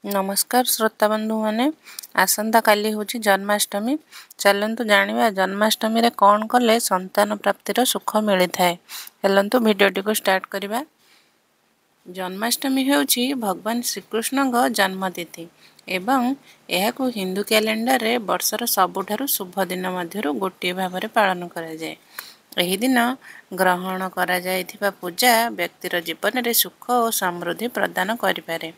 नमस्कार श्रोता बंधु माने आसंता काली हूँ जन्माष्टमी। चलतु जानिबा जन्माष्टमी रे कौन कले संतान प्राप्तिर सुख मिली थाए। चलतु भिडियोटी को स्टार्ट करिबा। जन्माष्टमी हेउछि भगवान श्रीकृष्ण जन्मतिथि एवं यह हिंदू कैलेंडर रे वर्षर सबुठारु शुभ दिन मध्यरु गोटे भाव पालन करा जाए। एही दिन ग्रहण करा जायथिबा पूजा व्यक्तिर जीवन रे सुख और समृद्धि प्रदान करिपारे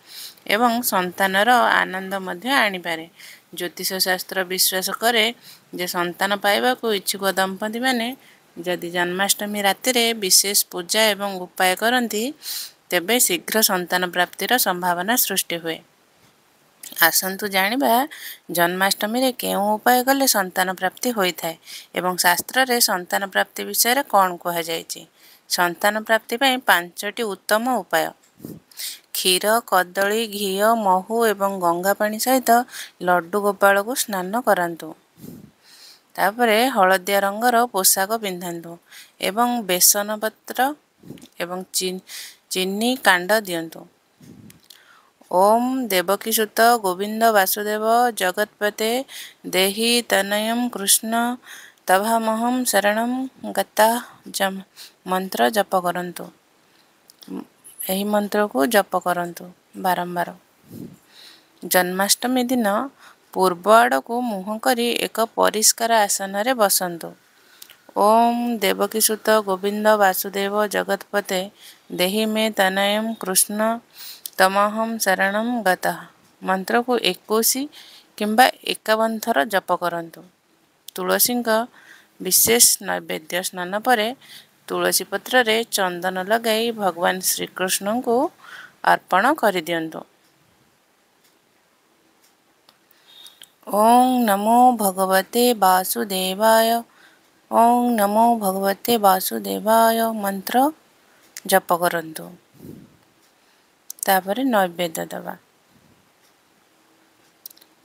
एवं संतानर आनंद मध्य आनिपारे। ज्योतिष शास्त्र विश्वास करे जे संतान पाइबा को इच्छुक दंपति माने यदि जन्माष्टमी राति रे विशेष पूजा एवं उपाय करती तेबे शीघ्र संतान प्राप्तिर संभावना सृष्टि हुए। आसंतु जानिबा जन्माष्टमी रे केउ उपाय कले संतान प्राप्ति होई थाए एवं शास्त्र रे संतान प्राप्ति विषय रे कोन कहा जायछि। संतान प्राप्ति पई 5टी उत्तम उपाय। क्षीर कदली घी महू एवं गंगा पानी सहित लड्डू गोपाल को स्नान करंतु। तापरे हलदिया रंगर पोशाक पिंधांतु एवं बेसन पत्र एवं चीनी कांड दियंतु। ओम देवकीसुत गोविंद वासुदेव जगतपते देहि तनयम कृष्ण तभामहम शरणम गता मंत्र जप करंतु। यही मंत्र को जप करंतु बारंबार। जन्माष्टमी दिन पूर्व आड़ को मुह करी एक परिष्कार आसन रे बसंतु। ओम देवकीसुत गोविंद वासुदेव जगतपते देहि मे तनयम कृष्ण तमहम शरणम गता मंत्र को 21 किंबा 51 थर जप करंतु। तुलसी विशेष नैवेद्य स्नान पर तुलसी पत्र रे चंदन लगाई भगवान श्रीकृष्ण को अर्पण कर दियंतु। ओम नमो भगवते वासुदेवाय ओम नमो भगवते वासुदेवाय मंत्र जप करंतु। तापरे नैवेद्य दबा।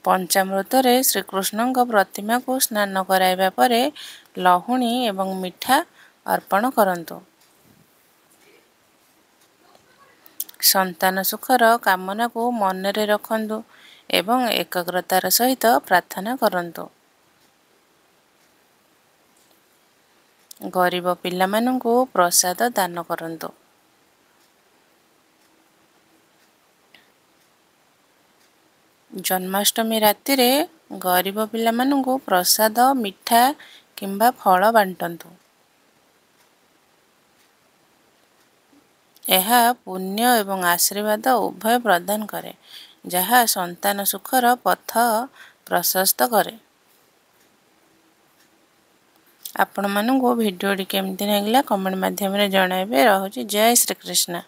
पंचामृत रे श्रीकृष्ण प्रतिमा को स्नान कराइबा परे लहुणी एवं मिठा अर्पण करंतु। संतान सुखर कामना को मन रे रखंतु एवं एकाग्रतार सहित प्रार्थना करंतु। गरीब पिला माननकु प्रसाद दान करंतु। जन्माष्टमी राति रे गरीब पिला माननकु प्रसाद मिठा किंबा फल बांटंतु। यह पुण्य एवं आशीर्वाद उभय प्रदान करे जहाँ संतान सुखर पथ प्रशस्त करे। आपण माननकु वीडियोटी केमती लागला कमेंट माध्यम रे जणाइबे। रहुछि जय श्री कृष्ण।